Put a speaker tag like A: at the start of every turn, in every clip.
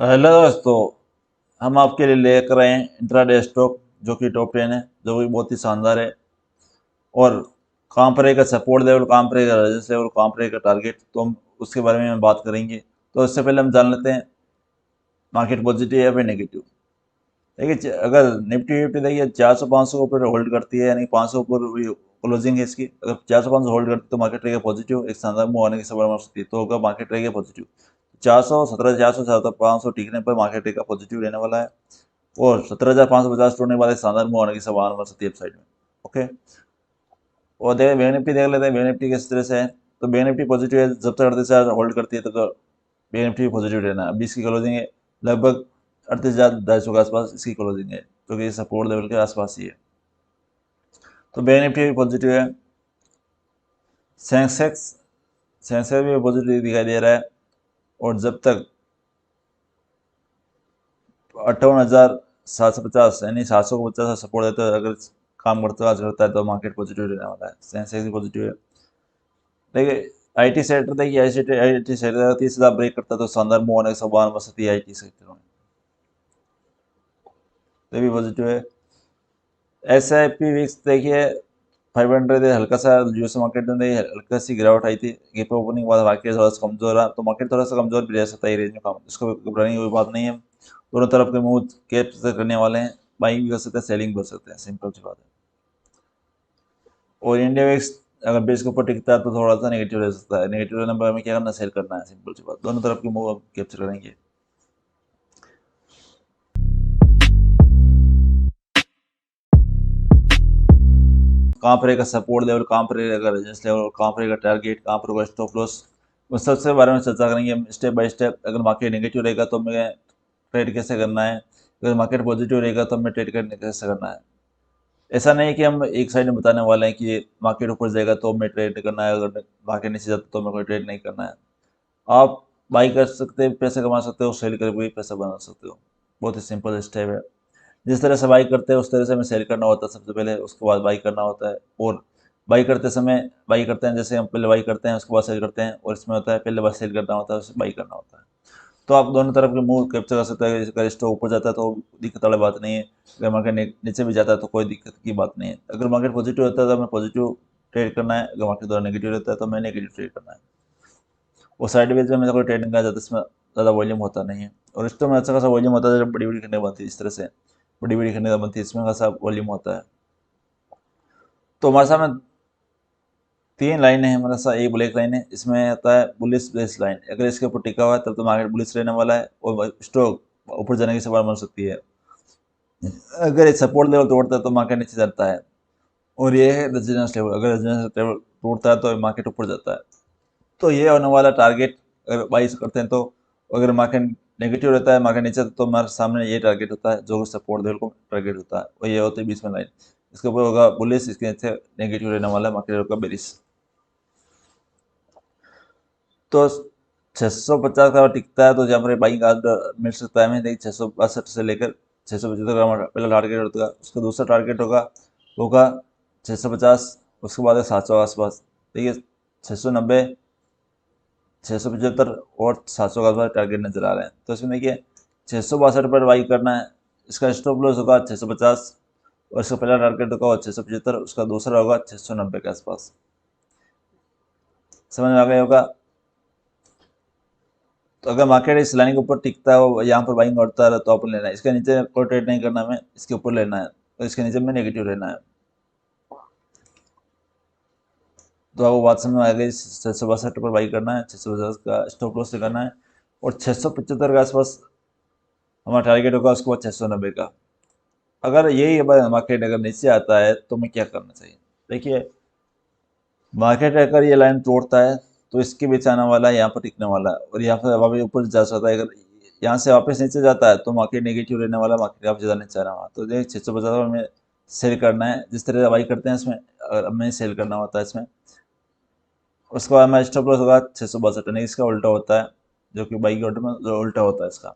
A: Hello दोस्तों, हम आपके लिए लेकर आए हैं इंट्राडे स्टॉक जो कि टॉप 10 है, जो कि बहुत ही शानदार है। और कहाँ पर रहेगा सपोर्ट लेवल, कहाँ पर रहेगा रेजिस्टेंस लेवल, कहाँ पर रहेगा टारगेट, तो हम उसके बारे में हम बात करेंगे। तो इससे पहले हम जान लेते हैं मार्केट पॉजिटिव है या फिर नेगेटिव। देखिए, अगर निफ्टी फिफ्टी देखिए 400 500 के ऊपर होल्ड करती है, यानी 500 ऊपर क्लोजिंग है इसकी। अगर 400 500 होल्ड करती है तो मार्केट रहेगा पॉजिटिव, एक शानदार मूव आने की संभावना हो सकती है, तो होगा मार्केट रहेगा पॉजिटिव। 400 17 400 500 टिकने पर मार्केट रहेगा पॉजिटिव रहने वाला है। और 17,550 तोड़ने के बाद एक शानदार मूव आने की संभावना बन सकती है साइड में। ओके। और देखें बैंक निफ्टी देख लेते हैं, बैंक निफ्टी किस तरह से है। तो बैंक निफ्टी पॉजिटिव है, जब तक 38,000 होल्ड करती है तो बैंक निफ्टी पॉजिटिव रहना है। अभी इसकी क्लोजिंग है लगभग 38,250 के आसपास इसकी क्लोजिंग है, जो कि सपोर्ट लेवल के आसपास ही है। तो बैंक निफ्टी भी पॉजिटिव है। सेंसेक्स सेंसेक्स भी पॉजिटिव दिखाई दे रहा है। और जब तक 58,750 यानी 700 को 50 सपोर्ट देता है, अगर काम करता है तो मार्केट पॉजिटिव रहने वाला है। सेंसेक्स भी पॉजिटिव है। देखिए, आईटी सेक्टर देखिए, आईटी सेक्टर 30,000 ब्रेक करता है तो शानदार मूव होने की संभावना बन सकती है आईटी सेक्टर में, तो ये भी पॉजिटिव है। एस आई पी विक्स देखिए 500 हल्का सा यूएस मार्केट में देखिए हल्का सी गिरावट आई थी। गैप ओपनिंग के बाद मार्केट थोड़ा सा कमजोर रहा, तो मार्केट थोड़ा सा कमजोर भी रह सकता है रेंज में, काम इसको घबराने की कोई बात नहीं है। दोनों तरफ के मूव कैप से करने वाले हैं, बाइंग भी कर सकते हैं, सेलिंग भी कर सकते हैं, सिंपल सी बात है। और इंडिया विक्स अगर बेस के ऊपर टिकता है तो थोड़ा सा नेगेटिव रह सकता है। नेगेटिव रहने पर हमें क्या करना है, सेल करना है, सिंपल सी बात। दोनों तरफ की मूव कैप्चर करेंगे। कहाँ पर रहेगा सपोर्ट लेवल, कहाँ पर रहेगा रेजिस्टेंस लेवल, कहाँ पर रहेगा टारगेट, कहाँ पर होगा स्टॉप लॉस, उस सबसे बारे में चर्चा करेंगे हम स्टेप बाय स्टेप। अगर मार्केट नेगेटिव रहेगा तो हमें ट्रेड कैसे करना है, अगर मार्केट पॉजिटिव रहेगा तो हमें ट्रेड करने कैसे करना है। ऐसा नहीं है कि हम एक साइड में बताने वाले हैं कि मार्केट ऊपर जाएगा तो हमें ट्रेड करना है, अगर मार्केट नीचे जाता तो हमें कोई ट्रेड नहीं करना है। आप बाई कर सकते हैं, पैसे कमा सकते हो, सेल करके भी पैसा बना सकते हो। बहुत ही सिंपल स्टेप है। जिस तरह से बाई करते हैं उस तरह से हमें सेल करना होता है सबसे पहले, उसके बाद बाई करना होता है। और बाई करते समय बाई करते हैं, जैसे हम पहले बाई करते हैं उसके बाद सेल करते हैं, और इसमें होता है पहले बार सेल करना होता है उससे बाई करना होता है। तो आप दोनों तरफ के मूव कैप्चर कर सकते हैं। अगर स्टॉक ऊपर जाता है तो दिक्कत वाली बात नहीं है, अगर मार्केट नीचे भी जाता है तो कोई दिक्कत की बात नहीं है। अगर मार्केट पॉजिटिव होता है तो हमें पॉजिटिव ट्रेड करना है, अगर मार्केट थोड़ा नेगेटिव रहता है तो हमें नेगेटिव ट्रेड करना है। और साइडवेज में मेरे को ट्रेडिंग का ज़्यादा इसमें ज़्यादा वॉल्यूम होता नहीं है। और स्टॉक में अच्छा खासा वॉल्यूम होता है जब बड़ी बड़ी खंडे बनती है, इस तरह से बड़ी बड़ी खंडे बनती है, इसमें खासा वॉल्यूम होता है। तो हमारे सामने तीन लाइनें हैं हमारे साथ, एक ब्लैक लाइन है, इसमें आता है बुलिश बेस लाइन। अगर इसके ऊपर टिका हुआ है तब तो मार्केट बुलिश रहने वाला है और स्टॉक ऊपर जाने की संभावना बन सकती है। अगर ये सपोर्ट लेवल तोड़ता है तो मार्केट नीचे जाता है। और ये है रेजिस्टेंस लेवल, अगर रेजिस्टेंस लेवल टूटता है तो मार्केट ऊपर जाता है। तो ये होने वाला टारगेट अगर बाईस करते हैं तो, अगर मार्केट नेगेटिव रहता है, मार्केट नीचे तो हमारे सामने ये टारगेट होता है जो सपोर्ट लेवल को टारगेट होता है, और ये होती है बीच में लाइन। इसके ऊपर होगा बुलिश, इसके नीचे नेगेटिव रहने वाला है, मार्केट होगा बेरिश। तो 650 का टिकता है तो जहाँ पर बाइंग आर्डर मिल सकता है हमें। देखिए 662 से लेकर 675 का हमारा पहला टारगेट होगा, उसका दूसरा टारगेट होगा 650, उसके बाद है 700 के आसपास। देखिए 690, 675 और 700 का आसपास टारगेट नजर आ रहे हैं। तो इसमें देखिए 662 पर बाई करना है, इसका स्टॉप लॉस होगा 650, और इसका पहला टारगेट होगा 675, उसका दूसरा होगा 690 के आसपास। समझ में आ गया होगा। तो अगर मार्केट इस लाइन के ऊपर टिकता है, यहाँ पर बाइंग करता है तो आप लेना है, इसके नीचे कोई ट्रेड नहीं करना हमें, इसके ऊपर लेना है, तो इसके नीचे में नेगेटिव रहना है। तो आपको बात समझ में आ गई। 662 पर बाई करना है, 650 का स्टॉप लॉस करना है, और 675 के आसपास हमारा टारगेट होगा, उसके बाद 690 का। अगर यही मार्केट अगर नीचे आता है तो हमें क्या करना चाहिए। देखिए, मार्केट अगर ये लाइन तोड़ता है तो इसके बीच आने वाला है, यहाँ पर टिकने वाला है, और यहाँ पर वापस ऊपर जा सकता है। अगर यहाँ से वापस नीचे जाता है तो मार्केट नेगेटिव रहने वाला, मार्केट काफी ज़्यादा नीचे आने वाला। तो देखिए 650 में सेल करना है, जिस तरह बाई करते हैं इसमें, अगर हमें सेल करना होता है इसमें। उसके बाद हमारा स्टॉप लॉस होगा 662, नहीं इसका उल्टा होता है, जो कि बाई के ऑर्डर में जो उल्टा होता है इसका।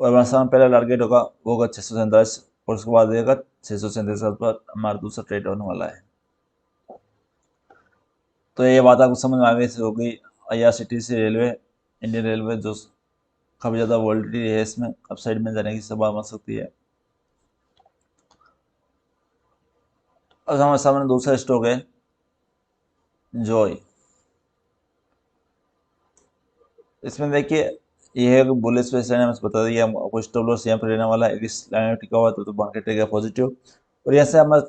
A: और हमारा सामने पहला टारगेट होगा वो होगा 647, और उसके बाद देगा 637 पर हमारा दूसरा ट्रेड होने वाला है। तो ये बात आपको समझ में आ गई होगी। IRCTC रेलवे, इंडियन रेलवे जो काफ़ी ज़्यादा वॉलिटिलिटी है इसमें, अपसाइड में जाने की संभावना बन सकती है। अब हमारे सामने दूसरा स्टॉक है जॉय। इसमें देखिए ये है कि बुलिश पे मैंने बता दिया, आपको स्टॉप लॉस यहाँ पर रहने वाला है। इस लाइन में टिका हुआ तो मार्केट रहेगा पॉजिटिव, और यहाँ से हमारा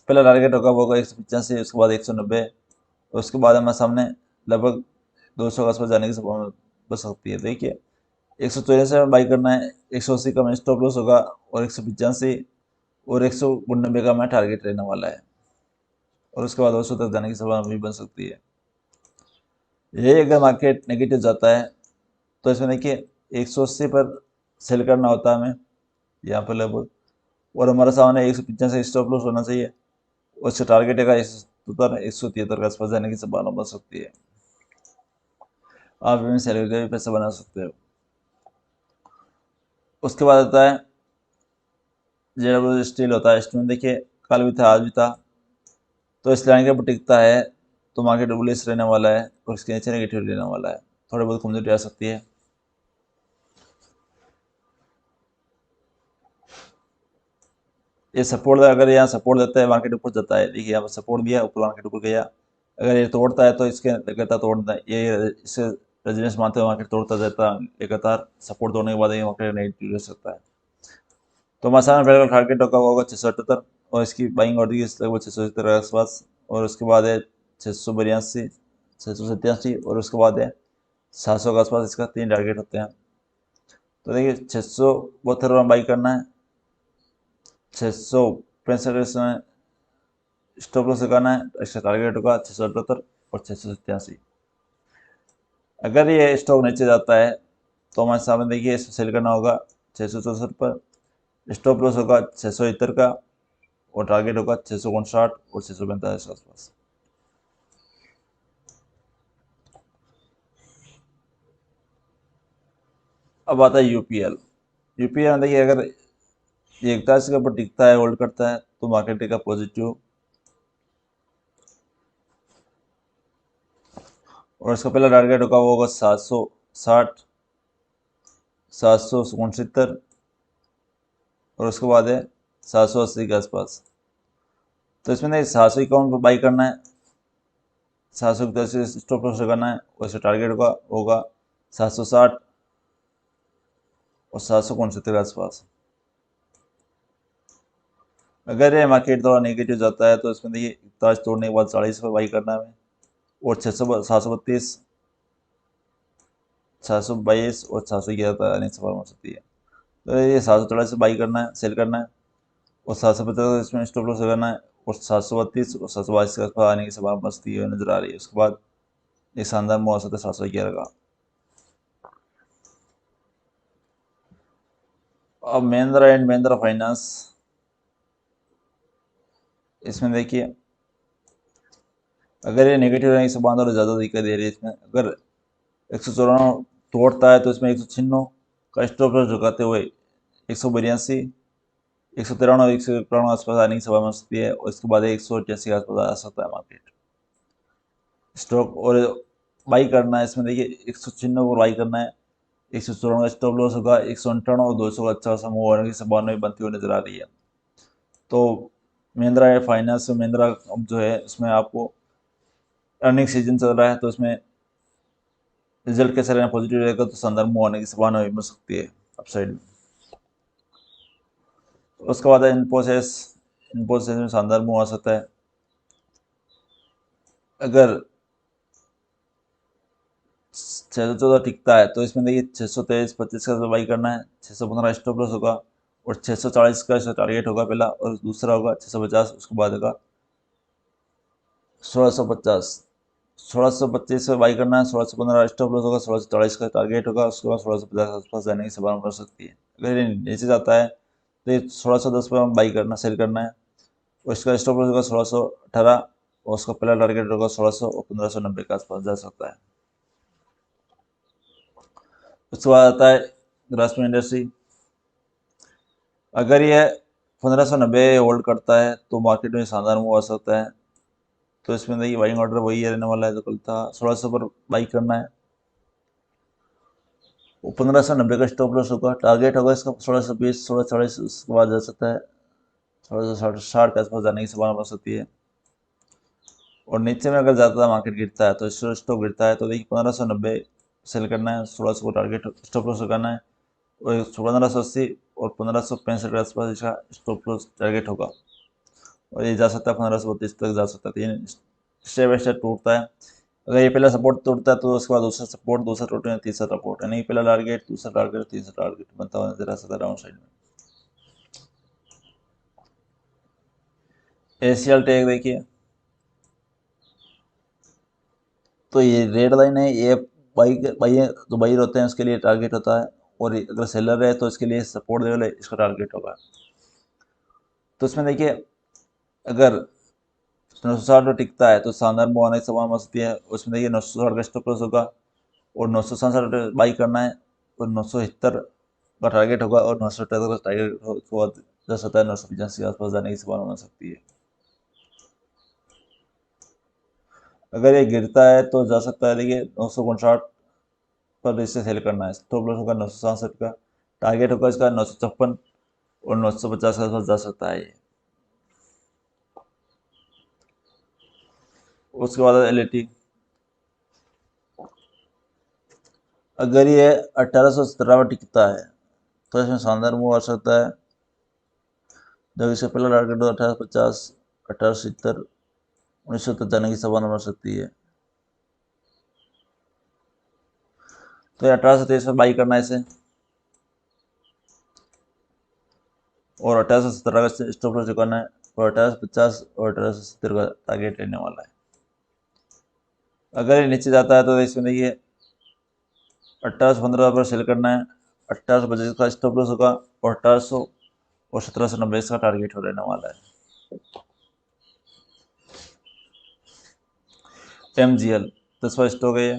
A: पहला टारगेट होगा वो होगा 185, उसके बाद 190, उसके बाद हमारे सामने लगभग 200 के आसपास जाने की संभावना बच सकती है। देखिए 184 में बाई करना है, 180 का मैं स्टॉप लॉस होगा, और 185 और 199 का मैं टारगेट रहने वाला है, और उसके बाद 200 तक जाने की संभावना भी बन सकती है। यही अगर मार्केट नेगेटिव जाता है तो इसमें देखिए 180 पर सेल करना होता है हमें यहाँ पर लगभग, और हमारा सामने 185 स्टॉप लॉस होना चाहिए, उसका टारगेट है 173 के आसपास जाने की संभावना बन सकती है। आप इसमें सेल करके भी पैसा बना सकते हो। उसके बाद आता है जेडब्ल्यू स्टील होता है। स्टील में देखिए कल भी था आज भी था, तो इस लाइन के ऊपर टिकता है तो मार्केट बुलिश रहने वाला है, और इसके नीचे नेगेटिव रहने वाला है, थोड़ी बहुत कमजोरी आ सकती है। ये सपोर्ट, अगर यहाँ सपोर्ट देता है मार्केट ऊपर जाता है, देखिए यहाँ पर सपोर्ट दिया, ऊपर मार्केट ऊपर गया, अगर ये तोड़ता है तो इसके लगातार तोड़ता है, ये इससे रेजिडेंस मानते हुए मार्केट तोड़ता जाता है लगातार, सपोर्ट तोड़ने के बाद ये मार्केट नेगेटिव रह सकता है। तो मसाना फिलहाल टारगेट होगा 678, और इसकी बाइंग ऑर्डर की लगभग 670 के आसपास, और उसके बाद है 682, 687, और उसके बाद है 700 के आसपास। इसका 3 टारगेट होते हैं। तो देखिए 672 में बाई करना है, 665 में स्टॉप लॉस लगाना है, इसका टारगेट होगा 678 और 687। अगर ये स्टॉक नीचे जाता है तो हमारे सामने देखिए इसको सेल करना होगा 664 पर, स्टॉप लॉस होगा 671 का, और टारगेट होगा 659 और 645 के आसपास। अब आता है यूपीएल। यूपीएल में देखिए अगर ये 41 के ऊपर टिकता है, होल्ड करता है, तो मार्केट का पॉजिटिव, और इसका पहला टारगेट होगा वो होगा 760, 769, और उसके बाद है 780 के आसपास। तो इसमें नहीं 751 पर बाई करना है, 781 स्टॉप लॉस लगाना है, और इसका टारगेट होगा 760 और 769 के आसपास। अगर ये मार्केट थोड़ा नेगेटिव जाता है तो इसमें देखिए 41 तोड़ने के बाद 40 पर बाई करना है, और 732, 722 और 711 तक आने की संभावना हो सकती है। तो ये 740 से बाई करना है, सेल करना है, और 750 इसमें स्टॉप लॉस लगाना है, और 732 और 722 के आसपास आने की संभावना बचती है नजर आ रही है। उसके बाद एक शानदार मुँह आ सकता है 711 का। अब महिंद्रा एंड महिंद्रा फाइनेंस, इसमें देखिए अगर ये नेगेटिव रहने की संभावना और ज़्यादा दिखाई दे रही है। इसमें अगर 194 तोड़ता है तो इसमें 196 का स्टॉप लॉस झुकाते हुए 182, 193, 191 आसपास आने की संभावना हो सकती है, और इसके बाद 188 के आसपास आ सकता है मार्केट स्टॉक। और बाई करना है इसमें देखिए 196 को बाई करना है, 194 का स्टॉप लॉस होगा, 198 और 200 का अच्छा सा मूव होने की संभावना भी बनती हुई नजर आ रही है। तो महिंद्रा फाइनेंस, महिंद्रा अब जो है इसमें आपको अर्निंग सीजन चल रहा है, तो इसमें रिजल्ट कैसा रहना, पॉजिटिव रहेगा तो शानदार मूव आने की संभावना भी मिल सकती है अपसाइड में। उसके बाद है इन्फोसिस। इन्फोसिस में शानदार मूव आ सकता है। अगर 614 टिकता है तो इसमें देखिए 623, 25 का बाई करना है, 615 स्टॉप लॉस होगा, और 640 का इसका टारगेट होगा पहला, और दूसरा होगा 650, उसके बाद होगा 1650, 1625 से बाई करना है, 1615 स्टॉप लॉस होगा, 1640 का टारगेट होगा, उसके बाद 1650 के आसपास जाने की संभावना बढ़ सकती है। अगर ये नीचे जाता है तो ये 1610 पर बाई करना, सेल करना है, और इसका स्टॉप लॉस होगा 1618, और उसका पहला टारगेट होगा 1600 और 1590 के आसपास जा सकता है। उसके बाद आता है ग्रासिम इंडस्ट्री। अगर ये 1590 होल्ड करता है तो मार्केट में शानदार मूव आ सकता है। तो इसमें देखिए बाइंग ऑर्डर वही रहने वाला है जो कल था, 1600 पर बाई करना है, 1590 का स्टॉप लॉस होगा, टारगेट होगा इसका 1620, 1640, उसके बाद जा सकता है 1660 के आसपास जाने की संभावना बन सकती है। और नीचे में अगर ज़्यादा मार्केट गिरता है तो स्टॉक गिरता है तो देखिए 1590 सेल करना है, 1600 को टारगेट स्टॉप लॉस करना है, और 1580 और 1565 के आसपास इसका स्टॉप लॉस टारगेट होगा, और ये जा सकता है 1532 तक जा सकता है। तीन स्टेप बाई स्टेप टूटता है। अगर ये पहला सपोर्ट टूटता है तो उसके बाद दूसरा सपोर्ट, दूसरा टूटने तीसरा सपोर्ट, यानी पहला टारगेट, दूसरा टारगेट, तीसरा टारगेट बनता हुआ नजर आ सकता है डाउन साइड में। एशियल टेक देखिए, तो ये रेड लाइन है, ये बाई बाई जो बाई होते हैं उसके लिए टारगेट होता है, और अगर सेलर है तो इसके लिए सपोर्ट लेवल है, इसका टारगेट होगा। तो इसमें देखिए अगर 960 पे टिकता है तो शानदार मूव आने की संभावना सकती है। उसमें देखिए 960 का स्टॉप लॉस होगा, और 967 बाई करना है, और 970 का टारगेट होगा, और 970 का टारगेट जा सकता है 985 के आसपास जाने की संभावना बन सकती है। अगर ये गिरता है तो जा सकता है देखिए 959 पर इसे सेल करना है, स्टॉप लॉस होगा 967 का, टारगेट होगा इसका 956 और 950 के आसपास जा सकता है ये। उसके बाद एलईटी, अगर ये 1817 पर टिकता है तो इसमें शानदार मूव आ सकता है। जब इसका पहला टारगेट 1850, 1870, 1900 तक जाने की संभावना बन सकती है। तो ये 1823 में बाई करना है इसे, और 1817 का स्टॉप लॉस करना है, और 1850 और 1870 का टारगेट लेने वाला है। अगर ये नीचे जाता है तो इसमें देखिए 1815 पर सेल करना है, 1825 का स्टॉप लॉस होगा, और 1800 और 1790 का टारगेट हो रहने वाला है। MGL 10वां स्टॉक है ये,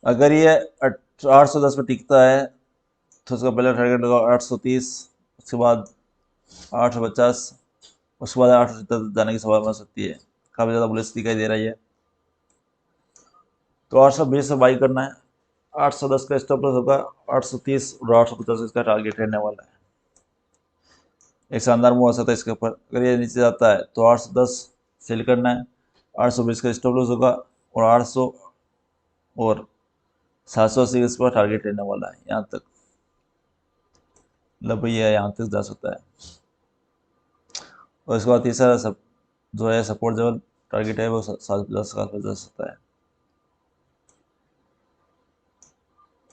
A: अगर ये 810 पर टिकता है तो उसका पहला टारगेट होगा 830, उसके बाद 850, उसके बाद 870 जाने की संभावना बन सकती है। काफ़ी ज़्यादा बुलिश दिखाई दे रही है, तो 820 से बाई करना है, 810 का स्टॉप लॉस होगा, 830 और 850 इसका टारगेट रहने वाला है। एक शानदार मूव आ सकता है इसके ऊपर। अगर ये नीचे जाता है तो 810 सेल करना है, 820 का स्टॉप लॉस होगा, और 800 और 780 इस पर टारगेट रहने वाला है। यहाँ तक मतलब ये यहाँ तक जा सकता है, और इसके बाद तीसरा सब जो है सपोर्ट लेवल टारगेट है वो 750 का जा सकता है।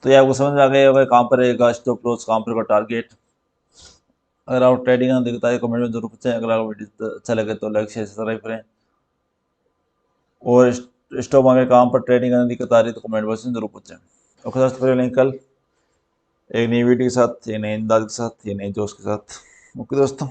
A: तो ये आपको समझ में आ गया होगा कहाँ पर रहेगा स्टॉप लॉस, कहाँ पर होगा टारगेट। अगर आप ट्रेडिंग करना दिखता है कमेंट में जरूर पूछें। अगर आपको वीडियो अच्छा लगे तो लाइक शेयर सब्सक्राइब करें, और स्टॉक मार्केट कहाँ पर ट्रेडिंग करने दिक्कत आ रही है तो कमेंट बॉक्स में जरूर पूछें। और दोस्तों फिर मिलेंगे कल एक नई वीडियो के साथ, एक नए अंदाज के साथ, एक नए जोश के साथ। ओके दोस्तों।